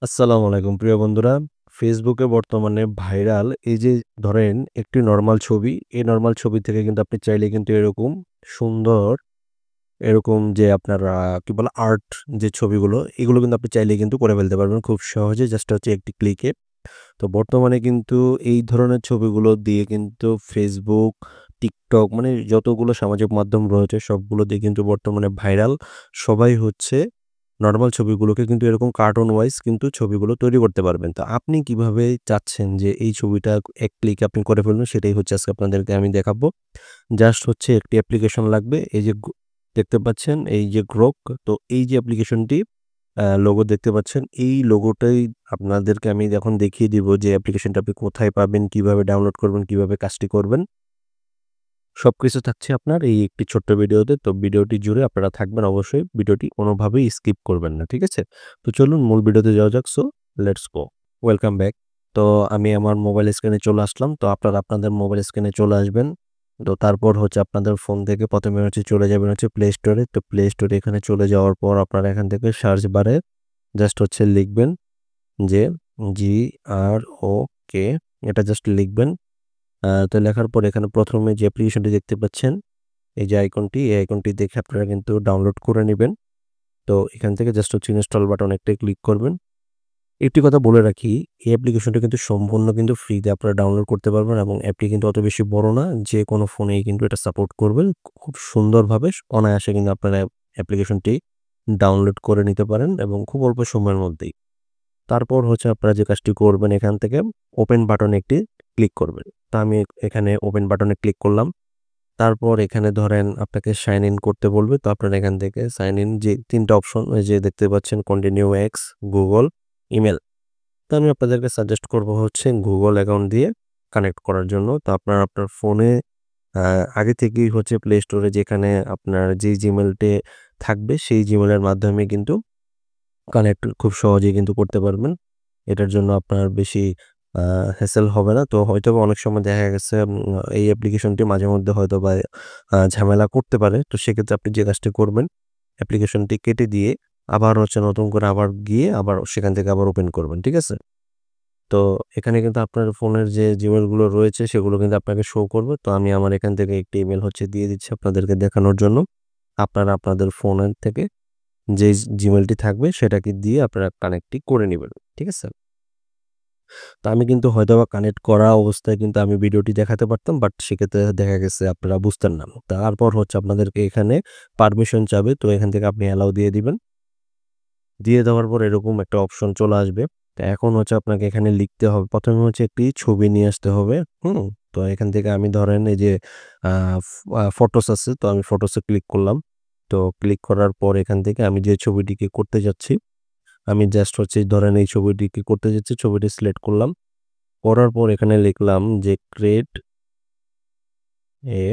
আসসালামু আলাইকুম প্রিয় বন্ধুরা। ফেসবুকে বর্তমানে ভাইরাল এই যে ধরেন একটি নরমাল ছবি, এই নরমাল ছবি থেকে কিন্তু আপনি চাইলে কিন্তু এরকম সুন্দর এরকম যে আপনার কি বলে আর্ট যে ছবিগুলো এগুলো কিন্তু আপনি চাইলেই কিন্তু করে ফেলতে পারবেন খুব সহজে জাস্ট হচ্ছে একটি ক্লিকে। তো বর্তমানে কিন্তু এই ধরনের ছবিগুলো দিয়ে কিন্তু ফেসবুক, টিকটক মানে যতগুলো সামাজিক মাধ্যম রয়েছে সবগুলো দিয়ে কিন্তু বর্তমানে ভাইরাল। সবাই হচ্ছে নরমাল ছবিগুলোকে কিন্তু এরকম কার্টুন ওয়াইজ কিন্তু ছবিগুলো তৈরি করতে পারবেন। তো আপনি কিভাবে চাচ্ছেন যে এই ছবিটা এক ক্লিকে আপনি করে ফেলবেন সেটাই হচ্ছে আজকে আপনাদেরকে আমি দেখাবো। জাস্ট হচ্ছে একটি অ্যাপ্লিকেশন লাগবে। এই যে দেখতে পাচ্ছেন এই যে গ্রোক, তো এই যে অ্যাপ্লিকেশনটি লোগো দেখতে পাচ্ছেন, এই লোগোটাই আপনাদেরকে আমি এখন দেখিয়ে দিব যে অ্যাপ্লিকেশনটা আপনি কোথায় পাবেন, কিভাবে ডাউনলোড করবেন, কিভাবে কাজটি করবেন। সবকিছু থাকছে আপনার এই একটি ছোট্ট ভিডিওতে। তো ভিডিওটি জুড়ে আপনারা থাকবেন অবশ্যই। ভিডিওটি কোনোভাবেই স্কিপ করবেন না। ঠিক আছে? তো চলুন মূল ভিডিওতে যাওয়া যাক। So let's go. Welcome back. তো আমি আমার মোবাইল স্ক্রিনে চলে আসলাম। তো আপনারা আপনাদের মোবাইল স্ক্রিনে চলে আসবেন। তো তারপর হচ্ছে আপনাদের ফোন থেকে ১ম এ হচ্ছে চলে যাবেন হচ্ছে প্লে স্টোরে। তো প্লে স্টোরে এখানে চলে যাওয়ার পর আপনারা এখান থেকে সার্চ বারে জাস্ট হচ্ছে লিখবেন যে GROK, এটা জাস্ট লিখবেন। তো লেখার পর এখানে ১ম এ যে অ্যাপ্লিকেশনটি দেখতে পাচ্ছেন, এই যে আইকনটি, এই আইকনটি দেখে আপনারা কিন্তু ডাউনলোড করে নিবেন। তো এখান থেকে জাস্ট হচ্ছে ইনস্টল বাটন একটা ক্লিক করবেন। একটি কথা বলে রাখি, এই অ্যাপ্লিকেশনটা কিন্তু সম্পূর্ণ কিন্তু ফ্রিতে আপনারা ডাউনলোড করতে পারবেন এবং অ্যাপটি কিন্তু অত বেশি বড় না। যেকোনো ফোনেই কিন্তু এটা সাপোর্ট করবে। খুব সুন্দরভাবে অনায়াসে কিন্তু আপনারা অ্যাপ্লিকেশনটি ডাউনলোড করে নিতে পারেন এবং খুব অল্প সময়ের মধ্যেই। তারপর হচ্ছে আপনারা যে কাজটি করবেন এখান থেকে ওপেন বাটনে একটি ক্লিক করবেন। তো আমি এখানে ওপেন বাটনে ক্লিক করলাম। তারপর এখানে ধরেন আপনাকে সাইন ইন করতে বলবে। তো আপনারা এখান থেকে সাইন ইন যে ৩ টা অপশন ওই যে দেখতে পাচ্ছেন কন্টিনিউ এক্স, গুগল, ইমেইল। তো আমি আপনাদেরকে সাজেস্ট করব হচ্ছে গুগল অ্যাকাউন্ট দিয়ে কানেক্ট করার জন্য। তো আপনার আপনার ফোনে আ আগে থেকেই হচ্ছে প্লে স্টোরে যেখানে আপনার যেই জিমেইলটি থাকবে সেই জিমেইলের মাধ্যমে কিন্তু কানেক্ট খুব সহজেই কিন্তু করতে পারবেন। এটার জন্য আপনার বেশি আ হ্যাসেল হবে না। তো হয়তোবা অনেক সময় দেখা গেছে এই অ্যাপ্লিকেশনটি মাঝেমধ্যে হয়তোবা ঝামেলা করতে পারে। তো সেক্ষেত্রে আপনি যে কাজটি করবেন, অ্যাপ্লিকেশনটি কেটে দিয়ে আবার হচ্ছে নতুন করে আবার গিয়ে আবার সেখান থেকে আবার ওপেন করবেন। ঠিক আছে? তো এখানে কিন্তু আপনার ফোনের যে Gmail গুলো রয়েছে সেগুলো কিন্তু আপনাকে শো করবে। তো আমি আমার এখান থেকে একটি ইমেইল হচ্ছে দিয়ে দিচ্ছি আপনাদেরকে দেখানোর জন্য। আপনারা আপনাদের ফোনের থেকে যেই Gmailটি থাকবে সেটাকে দিয়ে আপনারা কানেক্টটি করে নিবেন। ঠিক আছে? তো আমি কিন্তু হয়তোবা কানেক্ট করা অবস্থায় কিন্তু আমি ভিডিওটি দেখাতে পারতাম। বাট সেক্ষেত্রে দেখা গেছে আপনারা বুঝতেন না। তারপর হচ্ছে আপনাদেরকে এখানে পারমিশন চাবে। তো এখান থেকে আপনি অ্যালাও দিয়ে দিবেন। দিয়ে দেওয়ার পর এরকম একটা অপশন চলে আসবে। তো এখন হচ্ছে আপনাকে এখানে লিখতে হবে। ১ম এ হচ্ছে একটি ছবি নিয়ে আসতে হবে। হুম? তো এখান থেকে আমি ধরেন এই যে আ ফটোস আছে। তো আমি ফটোসে ক্লিক করলাম। তো ক্লিক করার পর এখান থেকে আমি যে ছবিটিকে করতে যাচ্ছি, আমি জাস্ট হচ্ছে ধরেন এই ছবিটিকে করতে যাচ্ছি, ছবিটি সিলেক্ট করলাম। করার পর এখানে লিখলাম যে ক্রিয়েট এ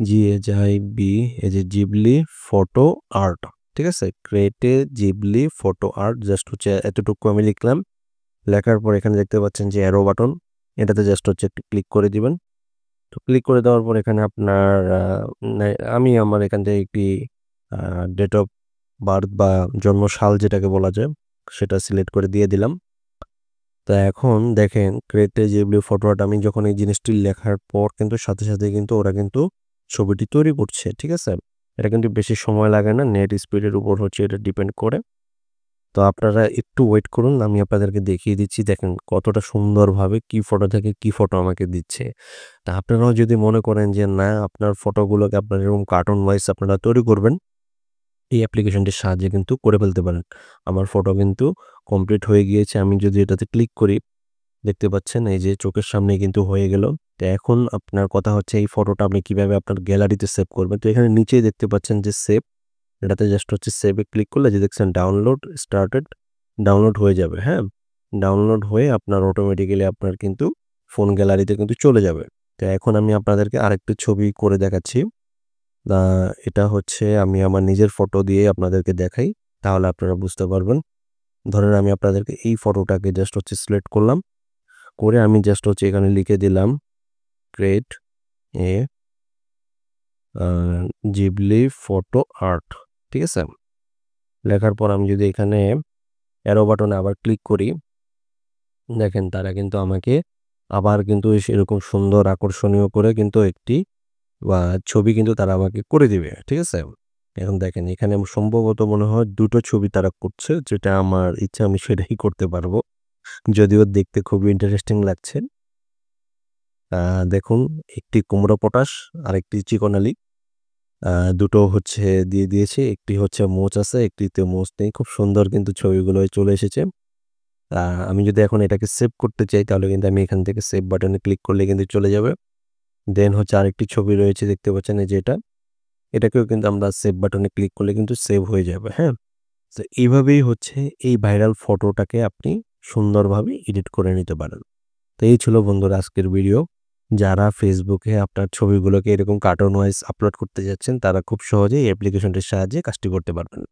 GHIB, এই যে জিবলি ফটো আর্ট। ঠিক আছে? Create a Ghibli photo art just হচ্ছে এতটুকু আমি লিখলাম। লেখার পর এখানে দেখতে পাচ্ছেন যে অ্যারো বাটন, এটাতে জাস্ট হচ্ছে একটু ক্লিক করে দিবেন। তো ক্লিক করে দেওয়ার পর এখানে আপনার আমি আমার এখান থেকে একটি আ ডেট অফ বার্থ বা জন্মসাল যেটাকে বলা যায় সেটা সিলেক্ট করে দিয়ে দিলাম। তো এখন দেখেন create a Ghibli photo art আমি যখন এই জিনিসটি লেখার পর কিন্তু সাথে, সাথে কিন্তু ওরা কিন্তু ছবিটি তৈরি করছে। ঠিক আছে? এটা কিন্তু বেশি সময় লাগে না। নেট স্পিডের উপর হচ্ছে এটা ডিপেন্ড করে। তো আপনারা একটু ওয়েট করুন। আমি আপনাদেরকে দেখিয়ে দিচ্ছি। দেখেন কতটা সুন্দরভাবে কি ফটো থেকে কি ফটো আমাকে দিচ্ছে। তা আপনারাও যদি মনে করেন যে না আপনার ফটোগুলোকে আপনারা এরকম কার্টুন ওয়াইজ আপনারা তৈরি করবেন, এই অ্যাপ্লিকেশনটির সাহায্যে কিন্তু করে ফেলতে পারেন। আমার ফটো কিন্তু কমপ্লিট হয়ে গিয়েছে। আমি যদি এটাতে ক্লিক করি, দেখতে পাচ্ছেন এই যে চোখের সামনেই কিন্তু হয়ে গেল। তো এখন আপনার কথা হচ্ছে এই ফটোটা আপনি কিভাবে আপনার গ্যালারিতে সেভ করবেন। তো এখানে নিচেই দেখতে পাচ্ছেন যে সেভ, এটাতে জাস্ট হচ্ছে সেভ এ ক্লিক করলে যে দেখছেন ডাউনলোড স্টার্টেড, ডাউনলোড হয়ে যাবে, হ্যাঁ? ডাউনলোড হয়ে আপনার অটোমেটিক্যালি আপনার কিন্তু ফোন গ্যালারিতে কিন্তু চলে যাবে। তো এখন আমি আপনাদেরকে আরেকটি ছবি করে দেখাচ্ছি। আ এটা হচ্ছে আমি আমার নিজের ফটো দিয়ে আপনাদেরকে দেখাই। তাহলে আপনারা বুঝতে পারবেন। ধরেন আমি আপনাদেরকে এই ফটোটাকে জাস্ট হচ্ছে সিলেক্ট করলাম। করে আমি জাস্ট হচ্ছে এখানে লিখে দিলাম create a a Ghibli photo art. ঠিক আছে? লেখার পর আমি যদি এখানে অ্যারো বাটনে আবার ক্লিক করি, দেখেন তারা কিন্তু আমাকে আবার কিন্তু সেরকম সুন্দর আকর্ষণীয় করে কিন্তু একটি ছবি কিন্তু তারা আমাকে করে দিবে। ঠিক আছে? এখন দেখেন এখানে সম্ভবত মনে হয় ২ টো ছবি তারা করছে। যেটা আমার ইচ্ছা আমি সেটাই করতে পারবো। যদিও দেখতে খুবই ইন্টারেস্টিং লাগছে। আ দেখুন একটি কুমড়ো পটাশ আরেকটি চিকন আলি। দুটো হচ্ছে দিয়ে দিয়েছি। একটি হচ্ছে মোচ আছে, একটিতে মোচ নেই। খুব সুন্দর কিন্তু ছবিগুলো চলে এসেছে। আ আমি যদি এখন এটাকে সেভ করতে চাই তাহলে কিন্তু আমি এখান থেকে সেভ বাটনে ক্লিক করলে কিন্তু চলে যাবে। দেন হচ্ছে আরেকটি ছবি রয়েছে দেখতে পাচ্ছেন এই যে এটা। এটাকেও কিন্তু আমরা সেভ বাটনে ক্লিক করলে কিন্তু সেভ হয়ে যাবে, হ্যাঁ? তো এইভাবেই হচ্ছে এই ভাইরাল ফটোটাকে আপনি সুন্দরভাবে এডিট করে নিতে পারেন। তো এই ছিল বন্ধুরা আজকের ভিডিও। যারা Facebook এ আপনার ছবিগুলোকে এরকম কার্টুন ওয়াইজ আপলোড করতে যাচ্ছেন, তারা খুব সহজেই এই অ্যাপ্লিকেশনটির সাহায্যে কাজটি করতে পারবেন।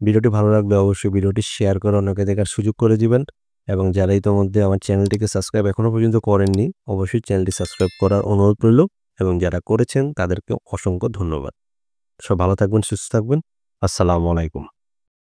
ভিডিওটি ভালো লাগলে অবশ্যই ভিডিওটি শেয়ার করে অন্যকে দেখার সুযোগ করে দিবেন এবং যারা ইতোমধ্যে আমার চ্যানেলটিকে সাবস্ক্রাইব এখনো পর্যন্ত করেননি, অবশ্যই চ্যানেলটি সাবস্ক্রাইব করার অনুরোধ রইল এবং যারা করেছেন তাদেরকে অসংখ্য ধন্যবাদ। সব ভালো থাকবেন, সুস্থ থাকবেন। আসসালামু আলাইকুম।